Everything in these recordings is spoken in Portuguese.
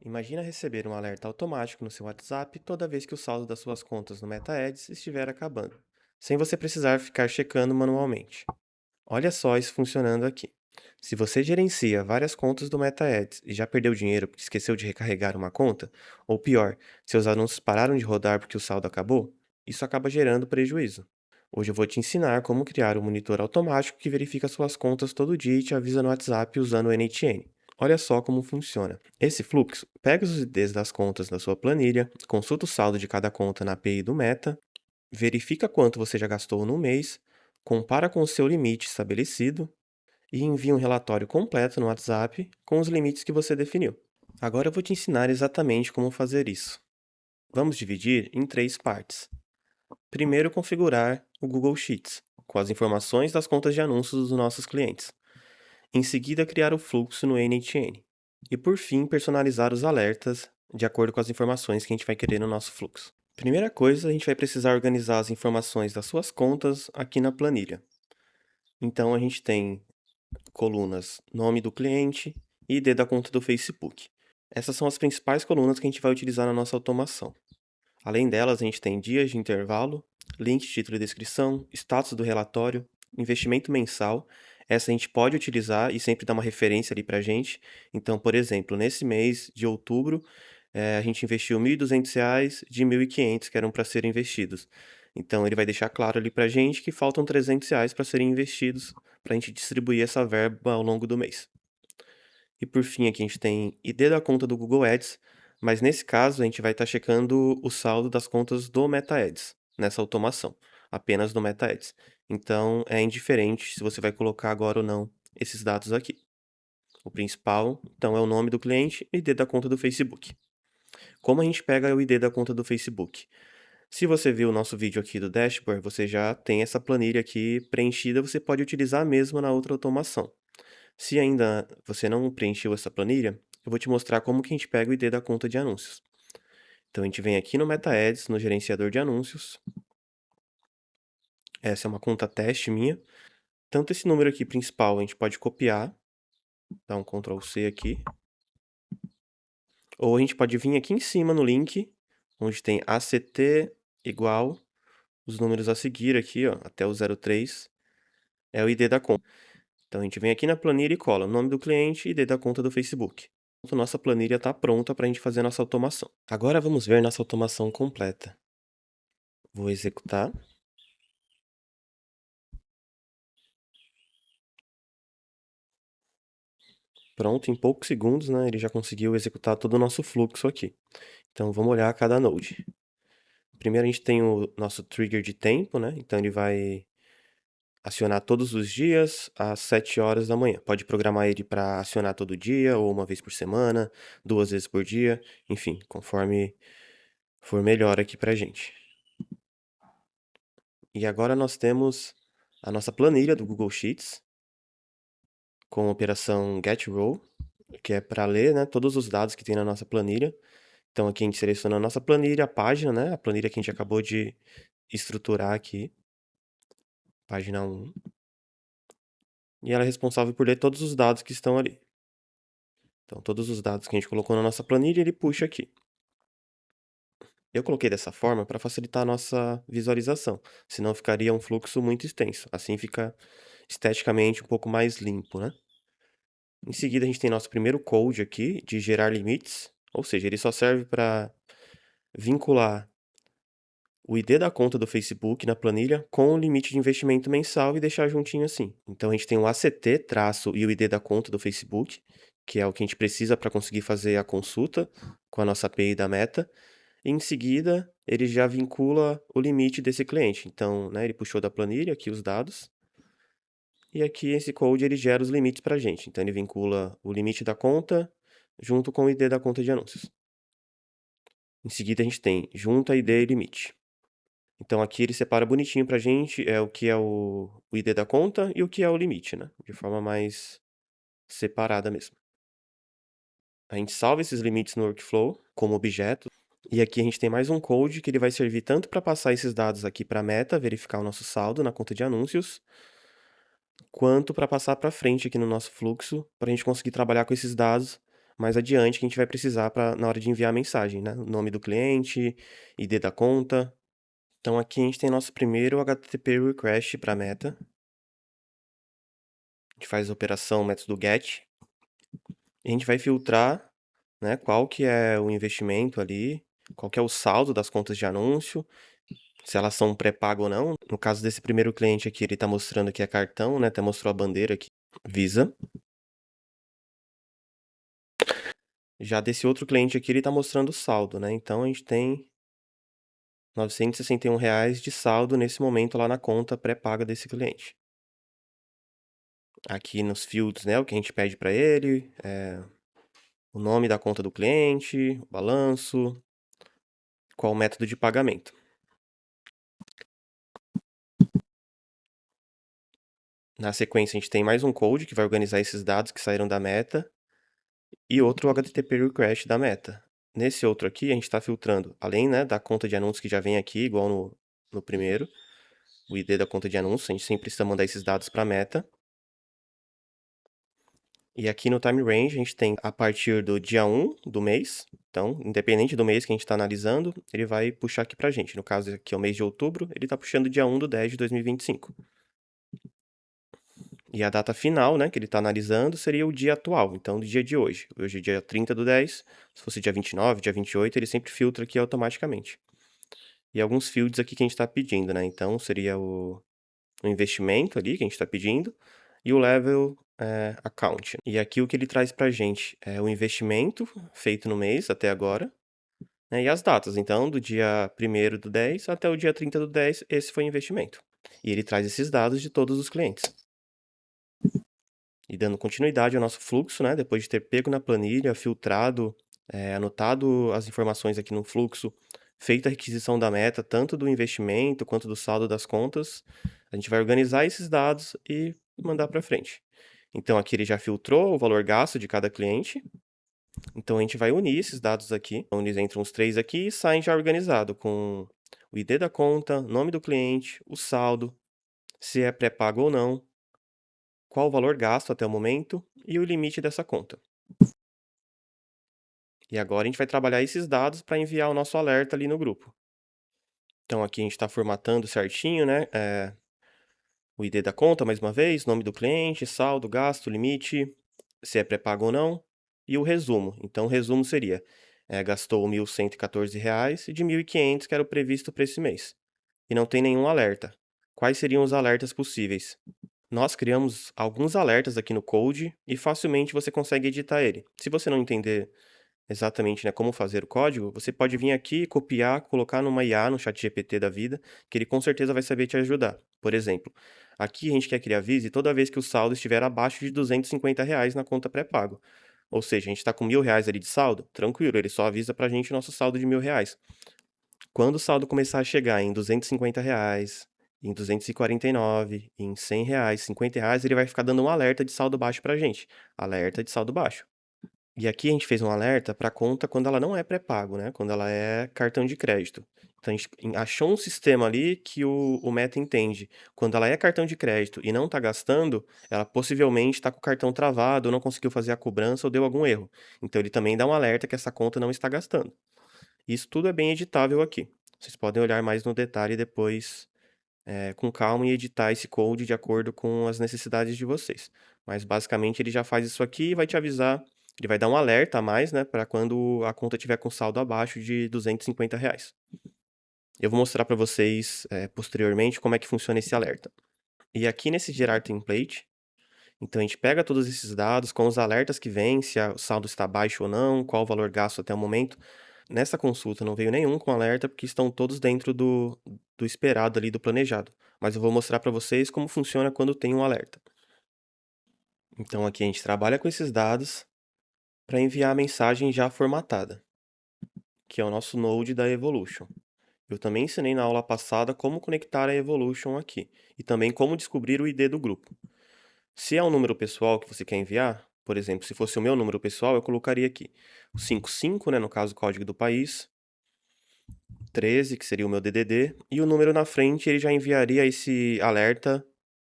Imagina receber um alerta automático no seu WhatsApp toda vez que o saldo das suas contas no MetaEds estiver acabando, sem você precisar ficar checando manualmente. Olha só isso funcionando aqui. Se você gerencia várias contas do MetaEds e já perdeu dinheiro porque esqueceu de recarregar uma conta, ou pior, seus anúncios pararam de rodar porque o saldo acabou, isso acaba gerando prejuízo. Hoje eu vou te ensinar como criar um monitor automático que verifica suas contas todo dia e te avisa no WhatsApp usando o NTN. Olha só como funciona. Esse fluxo pega os IDs das contas da sua planilha, consulta o saldo de cada conta na API do Meta, verifica quanto você já gastou no mês, compara com o seu limite estabelecido e envia um relatório completo no WhatsApp com os limites que você definiu. Agora eu vou te ensinar exatamente como fazer isso. Vamos dividir em três partes. Primeiro, configurar o Google Sheets, com as informações das contas de anúncios dos nossos clientes. Em seguida, criar o fluxo no NTN. E por fim, personalizar os alertas de acordo com as informações que a gente vai querer no nosso fluxo. Primeira coisa, a gente vai precisar organizar as informações das suas contas aqui na planilha. Então, a gente tem colunas nome do cliente e ID da conta do Facebook. Essas são as principais colunas que a gente vai utilizar na nossa automação. Além delas, a gente tem dias de intervalo, link, título e descrição, status do relatório, investimento mensal. Essa a gente pode utilizar e sempre dar uma referência ali para a gente. Então, por exemplo, nesse mês de outubro, a gente investiu R$ 1.200 de 1.500 que eram para serem investidos. Então, ele vai deixar claro ali para a gente que faltam R$ 300 para serem investidos, para a gente distribuir essa verba ao longo do mês. E por fim, aqui a gente tem ID da conta do Google Ads, mas nesse caso a gente vai estar checando o saldo das contas do Meta Ads, nessa automação, apenas do Meta Ads. Então é indiferente se você vai colocar agora ou não esses dados aqui. O principal, então, é o nome do cliente e ID da conta do Facebook. Como a gente pega o ID da conta do Facebook? Se você viu o nosso vídeo aqui do dashboard, você já tem essa planilha aqui preenchida, você pode utilizar a mesma na outra automação. Se ainda você não preencheu essa planilha, eu vou te mostrar como que a gente pega o ID da conta de anúncios. Então a gente vem aqui no Meta Ads, no gerenciador de anúncios. Essa é uma conta teste minha. Tanto esse número aqui principal a gente pode copiar, dar um Ctrl C aqui, ou a gente pode vir aqui em cima no link, onde tem ACT igual os números a seguir aqui, ó, até o 03, é o ID da conta. Então a gente vem aqui na planilha e cola o nome do cliente e ID da conta do Facebook. Nossa planilha está pronta para a gente fazer nossa automação. Agora vamos ver nossa automação completa. Vou executar. Pronto, em poucos segundos, né, ele já conseguiu executar todo o nosso fluxo aqui. Então vamos olhar cada node. Primeiro a gente tem o nosso trigger de tempo, né? Então ele vai acionar todos os dias às 7 horas da manhã. Pode programar ele para acionar todo dia, ou uma vez por semana, 2 vezes por dia, enfim, conforme for melhor aqui pra gente. E agora nós temos a nossa planilha do Google Sheets, com a operação getRow, que é para ler, né, todos os dados que tem na nossa planilha. Então aqui a gente seleciona a nossa planilha, a página, né, a planilha que a gente acabou de estruturar aqui, página 1. E ela é responsável por ler todos os dados que estão ali. Então todos os dados que a gente colocou na nossa planilha, ele puxa aqui. Eu coloquei dessa forma para facilitar a nossa visualização, senão ficaria um fluxo muito extenso. Assim fica esteticamente um pouco mais limpo, né? Em seguida, a gente tem nosso primeiro code aqui de gerar limites, ou seja, ele só serve para vincular o ID da conta do Facebook na planilha com o limite de investimento mensal e deixar juntinho assim. Então, a gente tem o ACT traço e o ID da conta do Facebook, que é o que a gente precisa para conseguir fazer a consulta com a nossa API da Meta. E em seguida, ele já vincula o limite desse cliente. Então, né, ele puxou da planilha aqui os dados. E aqui esse code ele gera os limites para a gente. Então ele vincula o limite da conta junto com o ID da conta de anúncios. Em seguida a gente tem junta ID e limite. Então aqui ele separa bonitinho para a gente o que é o ID da conta e o que é o limite, né? De forma mais separada mesmo. A gente salva esses limites no workflow como objeto. E aqui a gente tem mais um code que ele vai servir tanto para passar esses dados aqui para a Meta, verificar o nosso saldo na conta de anúncios, quanto para passar para frente aqui no nosso fluxo, para a gente conseguir trabalhar com esses dados mais adiante que a gente vai precisar na hora de enviar a mensagem, né? O nome do cliente, ID da conta. Então aqui a gente tem nosso primeiro HTTP request para a meta. A gente faz a operação método get. E a gente vai filtrar, né, qual que é o investimento ali, qual que é o saldo das contas de anúncio, se elas são pré-pago ou não. No caso desse primeiro cliente aqui, ele está mostrando que é cartão, né? Até mostrou a bandeira aqui, Visa. Já desse outro cliente aqui, ele está mostrando o saldo, né? Então a gente tem R$ 961 de saldo nesse momento lá na conta pré-paga desse cliente. Aqui nos fields, né, o que a gente pede para ele, o nome da conta do cliente, o balanço, qual o método de pagamento. Na sequência, a gente tem mais um code que vai organizar esses dados que saíram da meta e outro HTTP request da meta. Nesse outro aqui, a gente está filtrando, além, né, da conta de anúncios que já vem aqui, igual no primeiro, o ID da conta de anúncios, a gente sempre precisa mandar esses dados para a meta. E aqui no time range, a gente tem a partir do dia 1 do mês. Então, independente do mês que a gente está analisando, ele vai puxar aqui para a gente. No caso aqui é o mês de outubro, ele está puxando dia 1 do 10 de 2025. E a data final, né, que ele está analisando, seria o dia atual, então do dia de hoje. Hoje é dia 30 do 10, se fosse dia 29, dia 28, ele sempre filtra aqui automaticamente. E alguns fields aqui que a gente está pedindo, né? Então seria o investimento ali que a gente está pedindo e o level account. E aqui o que ele traz para a gente é o investimento feito no mês até agora, né, e as datas. Então, do dia 1º do 10 até o dia 30 do 10, esse foi o investimento. E ele traz esses dados de todos os clientes. E dando continuidade ao nosso fluxo, né, depois de ter pego na planilha, filtrado, anotado as informações aqui no fluxo, feito a requisição da meta, tanto do investimento quanto do saldo das contas, a gente vai organizar esses dados e mandar para frente. Então aqui ele já filtrou o valor gasto de cada cliente. Então a gente vai unir esses dados aqui. Então eles entram os três aqui e saem já organizado com o ID da conta, nome do cliente, o saldo, se é pré-pago ou não, qual o valor gasto até o momento e o limite dessa conta. E agora a gente vai trabalhar esses dados para enviar o nosso alerta ali no grupo. Então aqui a gente está formatando certinho, né? O ID da conta, mais uma vez, nome do cliente, saldo, gasto, limite, se é pré-pago ou não, e o resumo. Então o resumo seria, gastou R$ 1.114 e de 1.500 que era o previsto para esse mês. E não tem nenhum alerta. Quais seriam os alertas possíveis? Nós criamos alguns alertas aqui no code e facilmente você consegue editar ele. Se você não entender exatamente, né, como fazer o código, você pode vir aqui, copiar, colocar numa IA, no ChatGPT da vida, que ele com certeza vai saber te ajudar. Por exemplo, aqui a gente quer que ele avise toda vez que o saldo estiver abaixo de R$ 250 na conta pré-pago. Ou seja, a gente está com R$ 1.000 ali de saldo, tranquilo, ele só avisa pra gente o nosso saldo de R$ 1.000. Quando o saldo começar a chegar em R$ 250, em 249, em R$ 100, R$ 50, ele vai ficar dando um alerta de saldo baixo pra gente. Alerta de saldo baixo. E aqui a gente fez um alerta para a conta quando ela não é pré-pago, né? Quando ela é cartão de crédito. Então a gente achou um sistema ali que o Meta entende. Quando ela é cartão de crédito e não está gastando, ela possivelmente está com o cartão travado, ou não conseguiu fazer a cobrança ou deu algum erro. Então ele também dá um alerta que essa conta não está gastando. Isso tudo é bem editável aqui. Vocês podem olhar mais no detalhe depois, com calma, e editar esse code de acordo com as necessidades de vocês. Mas basicamente ele já faz isso aqui e vai te avisar. Ele vai dar um alerta a mais, né, para quando a conta tiver com saldo abaixo de R$ 250. Eu vou mostrar para vocês, posteriormente como é que funciona esse alerta. E aqui nesse gerar template, então a gente pega todos esses dados com os alertas que vêm, se o saldo está baixo ou não, qual o valor gasto até o momento. Nessa consulta não veio nenhum com alerta porque estão todos dentro do esperado ali, do planejado. Mas eu vou mostrar para vocês como funciona quando tem um alerta. Então aqui a gente trabalha com esses dados para enviar a mensagem já formatada, que é o nosso node da Evolution. Eu também ensinei na aula passada como conectar a Evolution aqui, e também como descobrir o ID do grupo. Se é um número pessoal que você quer enviar, por exemplo, se fosse o meu número pessoal, eu colocaria aqui o 55, né, no caso o código do país, 13, que seria o meu DDD, e o número na frente ele já enviaria esse alerta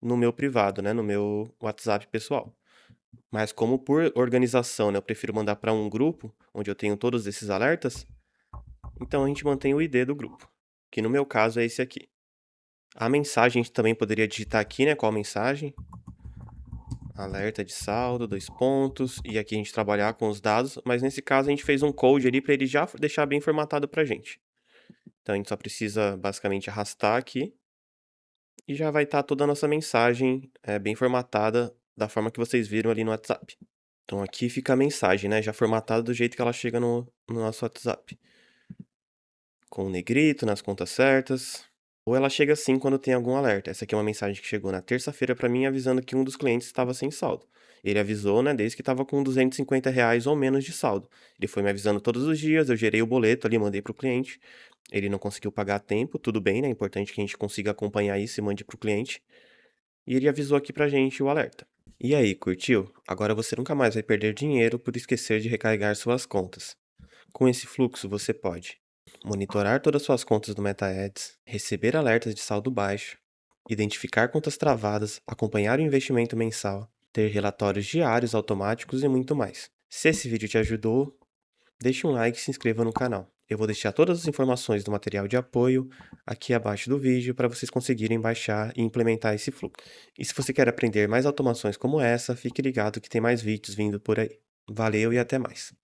no meu privado, né, no meu WhatsApp pessoal. Mas como por organização, né, eu prefiro mandar para um grupo, onde eu tenho todos esses alertas, então a gente mantém o ID do grupo, que no meu caso é esse aqui. A mensagem a gente também poderia digitar aqui, né, qual a mensagem, alerta de saldo, 2 pontos, e aqui a gente trabalhar com os dados, mas nesse caso a gente fez um code ali para ele já deixar bem formatado pra gente. Então a gente só precisa basicamente arrastar aqui e já vai estar toda a nossa mensagem, bem formatada da forma que vocês viram ali no WhatsApp. Então aqui fica a mensagem, né, já formatada do jeito que ela chega no nosso WhatsApp, com o negrito, nas contas certas, ou ela chega assim quando tem algum alerta. Essa aqui é uma mensagem que chegou na terça-feira para mim avisando que um dos clientes estava sem saldo. Ele avisou, né, desde que estava com R$ 250 ou menos de saldo. Ele foi me avisando todos os dias, eu gerei o boleto ali, mandei para o cliente. Ele não conseguiu pagar a tempo, tudo bem, né? É importante que a gente consiga acompanhar isso e mande para o cliente. E ele avisou aqui pra gente o alerta. E aí, curtiu? Agora você nunca mais vai perder dinheiro por esquecer de recarregar suas contas. Com esse fluxo, você pode monitorar todas as suas contas do MetaEds, receber alertas de saldo baixo, identificar contas travadas, acompanhar o investimento mensal, ter relatórios diários automáticos e muito mais. Se esse vídeo te ajudou, deixe um like e se inscreva no canal. Eu vou deixar todas as informações do material de apoio aqui abaixo do vídeo para vocês conseguirem baixar e implementar esse fluxo. E se você quer aprender mais automações como essa, fique ligado que tem mais vídeos vindo por aí. Valeu e até mais.